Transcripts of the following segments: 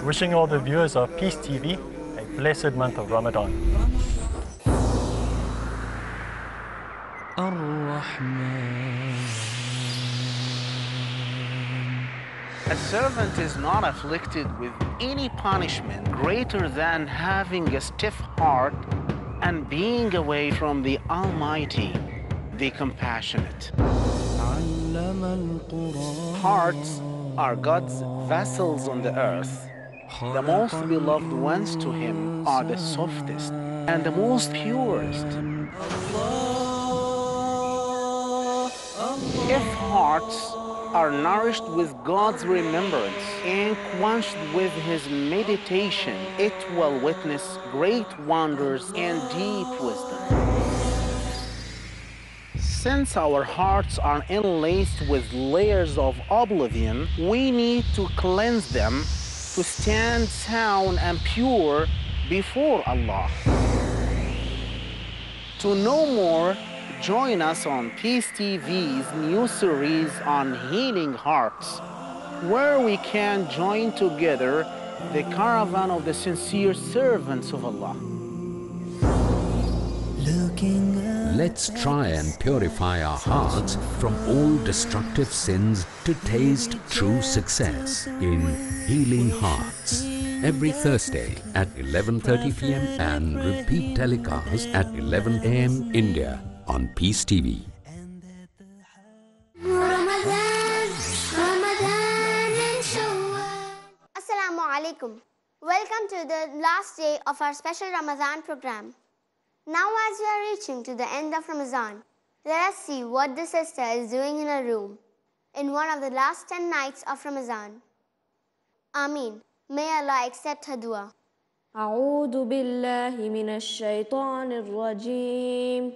Wishing all the viewers of Peace TV a blessed month of Ramadan. A servant is not afflicted with any punishment greater than having a stiff heart and being away from the Almighty, the Compassionate. Hearts are God's vessels on the earth. The most beloved ones to Him are the softest and the most purest. If hearts are nourished with God's remembrance and quenched with His meditation, it will witness great wonders and deep wisdom. Since our hearts are enlaced with layers of oblivion, we need to cleanse them to stand sound and pure before Allah. To know more, join us on Peace TV's new series on healing hearts, where we can join together the caravan of the sincere servants of Allah. Let's try and purify our hearts from all destructive sins to taste true success in Healing Hearts. Every Thursday at 11:30 p.m. and repeat telecast at 11 a.m. India on Peace TV. Assalamu alaikum. Welcome to the last day of our special Ramadan program. Now as we are reaching to the end of Ramadan, let us see what the sister is doing in her room in one of the last 10 nights of Ramadan. Ameen. May Allah accept her dua. أعوذ بالله من الشيطان الرجيم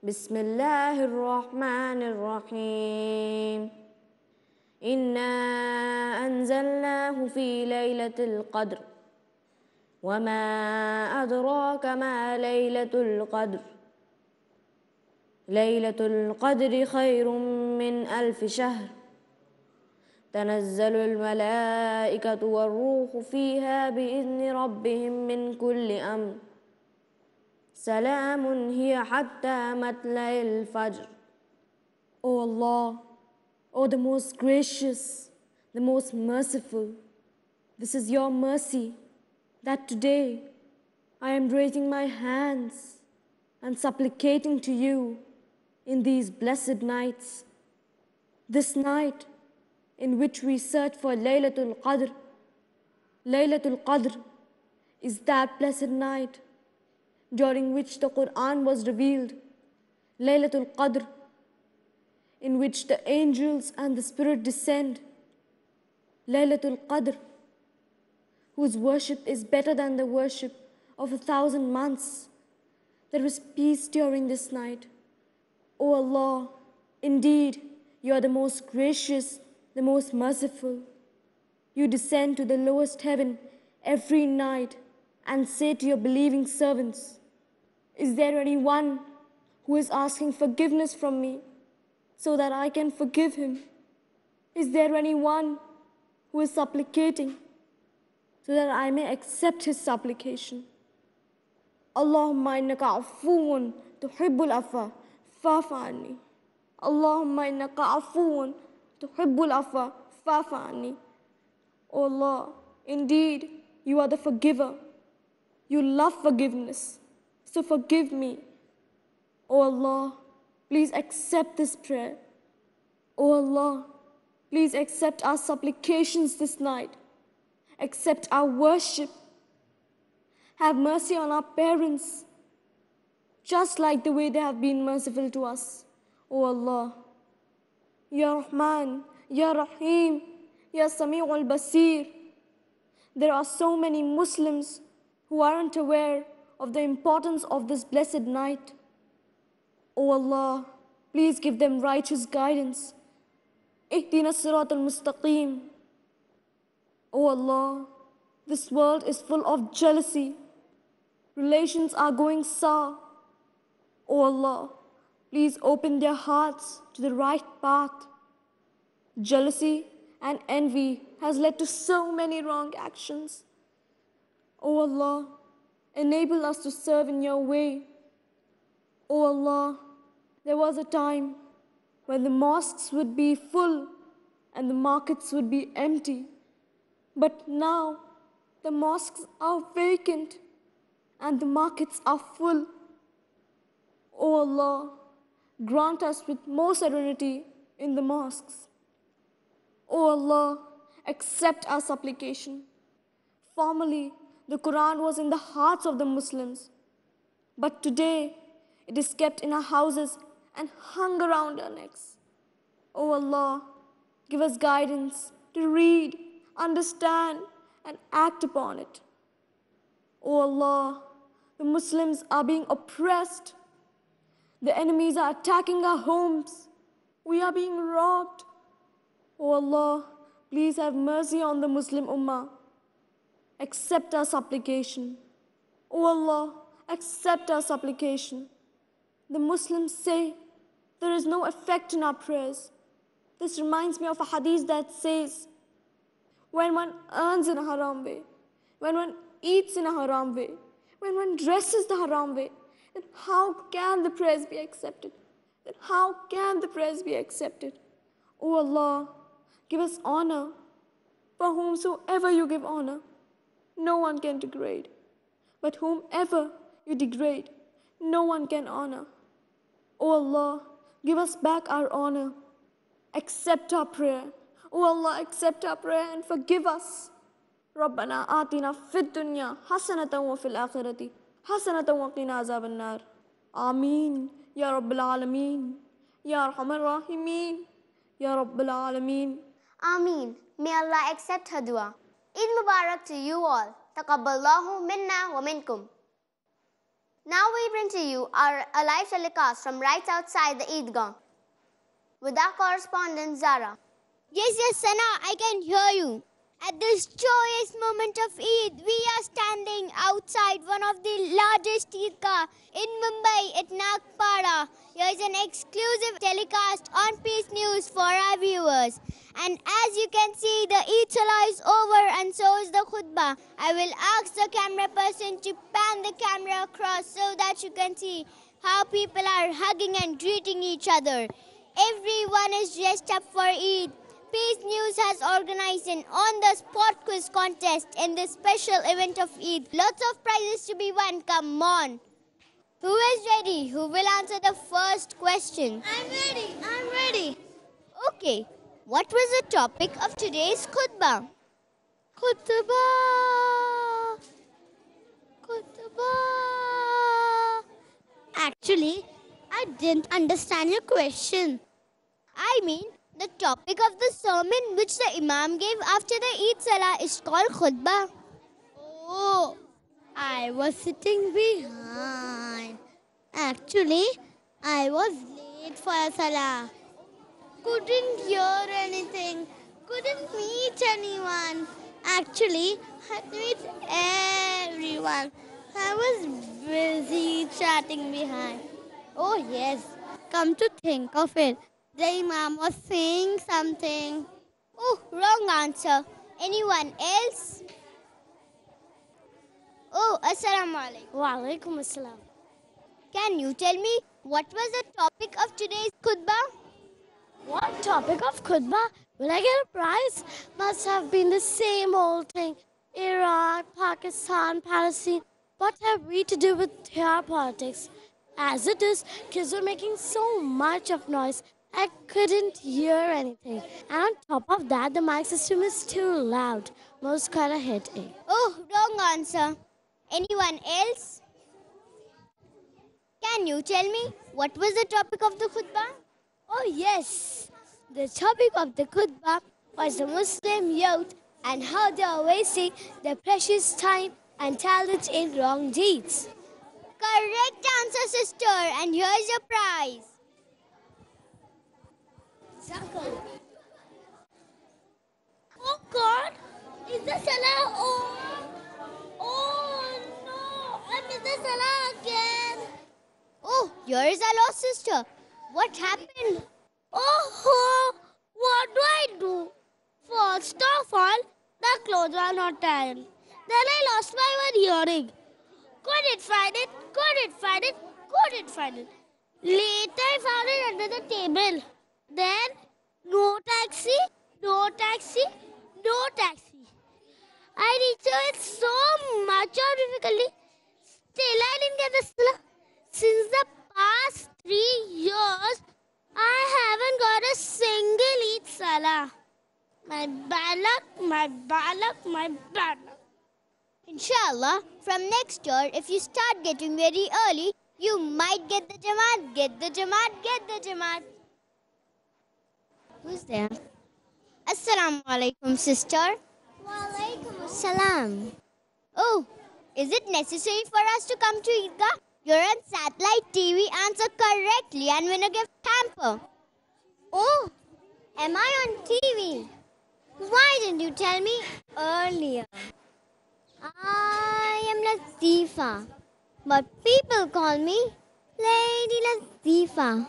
بسم الله الرحمن الرحيم إنا أنزلناه في ليلة القدر وما أدراك ما ليلة القدر ليلة القدر خير من 1000 شهر تنزل الملائكة والروح فيها بإذن ربهم من كل أمر سلام هي حتى مطلع الفجر. O Allah, O the most gracious, the most merciful, this is your mercy that today I am raising my hands and supplicating to you in these blessed nights. This night in which we search for Laylatul Qadr. Laylatul Qadr is that blessed night during which the Quran was revealed. Laylatul Qadr, in which the angels and the Spirit descend. Laylatul Qadr, whose worship is better than the worship of 1,000 months. There is peace during this night. O Allah, indeed, you are the most gracious, the most merciful. You descend to the lowest heaven every night and say to your believing servants, is there anyone who is asking forgiveness from me so that I can forgive him? Is there anyone who is supplicating so that I may accept his supplication? Allahumma innaka afuun tuhibbul afa fa'fu anni. Allahumma innaka afuun tuhibbul afa fa'fu anni. O Allah, indeed, you are the forgiver. You love forgiveness, so forgive me. O Allah, please accept this prayer. O Allah, please accept our supplications this night. Accept our worship. Have mercy on our parents, just like the way they have been merciful to us. O Allah, Ya Rahman, Ya Rahim, Ya Sami'ul Basir. There are so many Muslims who aren't aware of the importance of this blessed night. O Allah, please give them righteous guidance. Ihdina Sirat al-Mustaqim. O Allah, this world is full of jealousy. Relations are going sour. O Allah, please open their hearts to the right path. Jealousy and envy has led to so many wrong actions. O Allah, enable us to serve in your way. O Allah, there was a time when the mosques would be full and the markets would be empty. But now the mosques are vacant and the markets are full. O Allah, grant us with more serenity in the mosques. O Allah, accept our supplication. Formerly, the Quran was in the hearts of the Muslims, but today it is kept in our houses and hung around our necks. O Allah, give us guidance to read, understand, and act upon it. O Allah, the Muslims are being oppressed. The enemies are attacking our homes. We are being robbed. O Allah, please have mercy on the Muslim Ummah. Accept our supplication. O Allah, accept our supplication. The Muslims say there is no effect in our prayers. This reminds me of a hadith that says, when one earns in a haram way, when one eats in a haram way, when one dresses the haram way, then how can the prayers be accepted? Then how can the prayers be accepted? O Allah, give us honor. For whomsoever you give honor, no one can degrade. But whomever you degrade, no one can honor. O Allah, give us back our honor. Accept our prayer. O Allah, accept our prayer and forgive us. ربنا آتنا في الدنيا حسنة وفي الآخرة حسنة وقنا عذاب النار. آمين يا رب العالمين يا أرحم الراحمين يا رب العالمين. Ameen. May Allah accept her dua. Eid Mubarak to you all. Taqabbalallahu minna wa minkum. Now we bring to you a live telecast from right outside the Eidgah with our correspondent Zara. Yes, Sana, I can hear you. At this joyous moment of Eid, we are standing outside one of the largest Eidgah in Mumbai at Nagpara. Here is an exclusive telecast on Peace News for our viewers. And as you can see, the Eid Salah is over and so is the khutbah. I will ask the camera person to pan the camera across so that you can see how people are hugging and greeting each other. Everyone is dressed up for Eid. Peace News has organized an on-the-spot quiz contest in this special event of Eid. Lots of prizes to be won. Come on. Who is ready? Who will answer the first question? I'm ready. Okay. What was the topic of today's khutbah? Khutbah. Actually, I didn't understand your question. I mean, the topic of the sermon which the Imam gave after the Eid Salah is called khutbah. Oh, I was sitting behind. Actually, I was late for Salah. Couldn't hear anything. Couldn't meet anyone. Actually, I met everyone. I was busy chatting behind. Oh yes, come to think of it, the Imam was saying something. Oh, wrong answer. Anyone else? Oh, Assalamu alaikum. Wa alaikum assalam. Can you tell me what was the topic of today's khutbah? What topic of khutbah? Will I get a prize? Must have been the same old thing. Iraq, Pakistan, Palestine. What have we to do with their politics? As it is, kids were making so much of noise, I couldn't hear anything. And on top of that, the mic system is too loud. Most kind of headache. Oh, wrong answer. Anyone else? Can you tell me what was the topic of the khutbah? Oh yes, the topic of the khutbah was the Muslim youth and how they are wasting their precious time and talent in wrong deeds. Correct answer, sister, and here's your prize. Oh God, is the Salah on? Oh no, I missed the Salah again. Oh, here is our lost sister. What happened? Oh, what do I do? First of all, the clothes were not ironed. Then I lost my one earring. Couldn't find it, couldn't find it, couldn't find it. Later I found it under the table. Then, no taxi, no taxi, no taxi. I reached it so much of difficulty. Still I didn't get the salah. Since the past 3 years, I haven't got a single Eid salah. My bad luck, my bad luck, my bad luck. Inshallah, from next year, if you start getting very early, you might get the Jamaat, get the Jamaat, get the Jamaat. Who's there? Assalamu alaikum, sister. Wa alaikum assalam. Oh, is it necessary for us to come to Eidgah? You're on satellite TV. Answer correctly and win a gift hamper. Oh, am I on TV? Why didn't you tell me earlier? I am Latifa, but people call me Lady Latifa.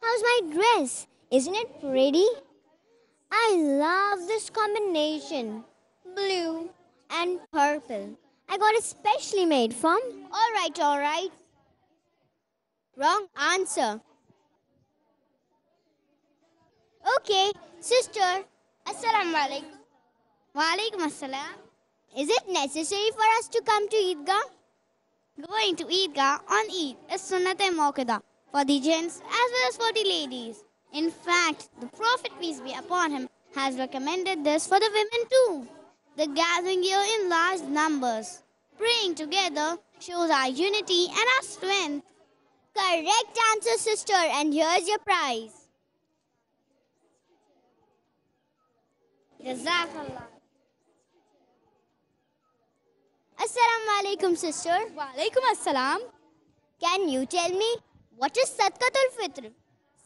How's my dress? Isn't it pretty? I love this combination, blue and purple. I got it specially made from... All right. Wrong answer. Okay, sister. Assalamu alaikum. Wa alaikum assalam. Is it necessary for us to come to Eidgah? Going to Eidgah on Eid is Sunnat-e-Muakkada for the gents as well as for the ladies. In fact, the Prophet, peace be upon him, has recommended this for the women too. The gathering here in large numbers, praying together, shows our unity and our strength. Correct answer, sister, and here's your prize. Jazakallah. Assalamu alaikum, sister. Wa alaikum assalam. Can you tell me what is Sadaqatul Fitr?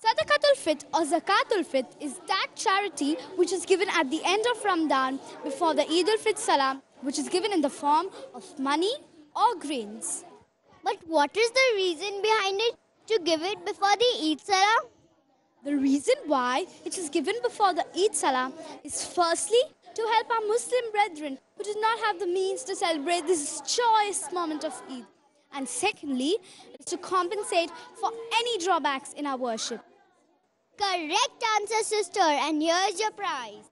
Sadaqatul Fitr or Zakatul Fitr is that charity which is given at the end of Ramadan before the Eid al-Fitr Salam, which is given in the form of money or grains. But what is the reason behind it to give it before the Eid Salam? The reason why it is given before the Eid Salam is firstly to help our Muslim brethren who do not have the means to celebrate this joyous moment of Eid. And secondly, it is to compensate for any drawbacks in our worship. Correct answer, sister, and here's your prize.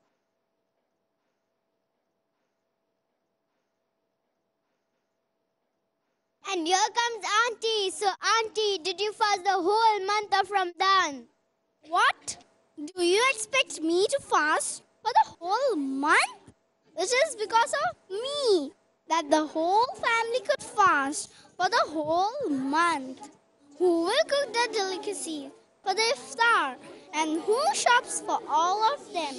And here comes Auntie. So, Auntie, did you fast the whole month of Ramadan? What? Do you expect me to fast for the whole month? This is because of me that the whole family could fast for the whole month. Who will cook the delicacy for the iftar and who shops for all of them?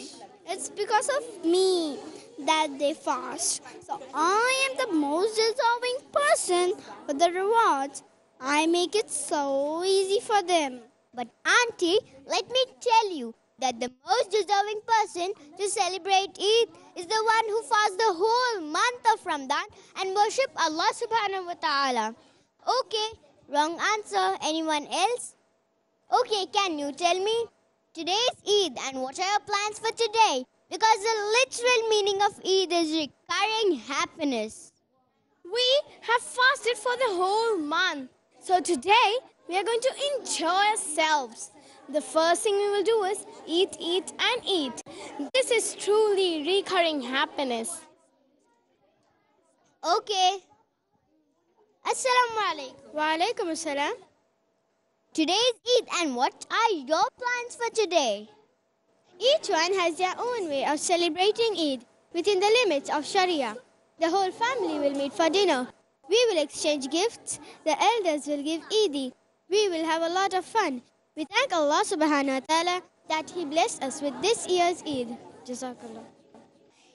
It's because of me that they fast. So I am the most deserving person for the rewards. I make it so easy for them. But Auntie, let me tell you that the most deserving person to celebrate Eid is the one who fasts the whole month of Ramadan and worship Allah subhanahu wa ta'ala. Okay, wrong answer. Anyone else? Okay, can you tell me? Today's Eid and what are your plans for today? Because the literal meaning of Eid is recurring happiness. We have fasted for the whole month. So today, we are going to enjoy ourselves. The first thing we will do is eat, and eat. This is truly recurring happiness. Okay. Assalamu alaikum. Wa alaikum assalam. Today's Eid and what are your plans for today? Each one has their own way of celebrating Eid within the limits of Sharia. The whole family will meet for dinner. We will exchange gifts. The elders will give Eid. We will have a lot of fun. We thank Allah subhanahu wa ta'ala that He blessed us with this year's Eid. Jazakallah.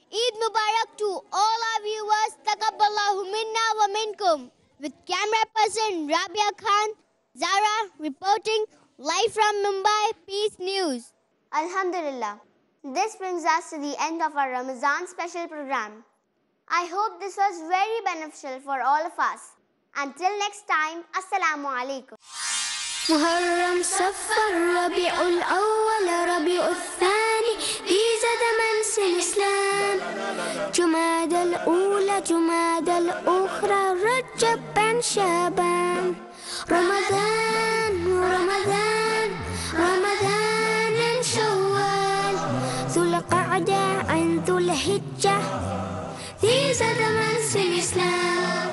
Eid Mubarak to all our viewers. Taqabbalallahu minna wa minkum. With camera person Rabia Khan, Zara reporting live from Mumbai Peace News. Alhamdulillah. This brings us to the end of our Ramadan special program. I hope this was very beneficial for all of us. Until next time, Assalamu alaikum. محرم صفر ربيع الأول ربيع الثاني دي زاد من الإسلام جماد الأولى جماد الأخرى رجب بن شعبان رمضان رمضان رمضان شوال ذو القعدة عن ذو الحجة These are the months in Islam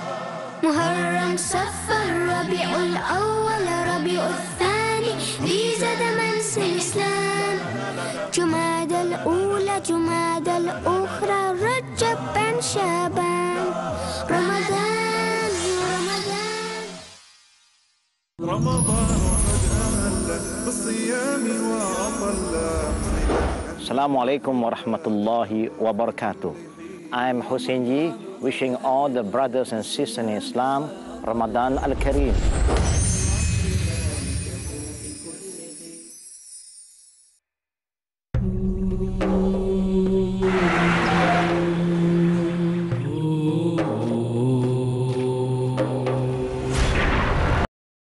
محرم صفر ربيع الأول ربيع الثاني These are the months in Islam جماد الأولى جماد الأخرى رجب بن شعبان رمضان رمضان رمضان قد أهل بالصيام وأطل Assalamu alaikum wa rahmatullahi wa barakatuh. I'm Hussein Ji, wishing all the brothers and sisters in Islam Ramadan al-Kareem.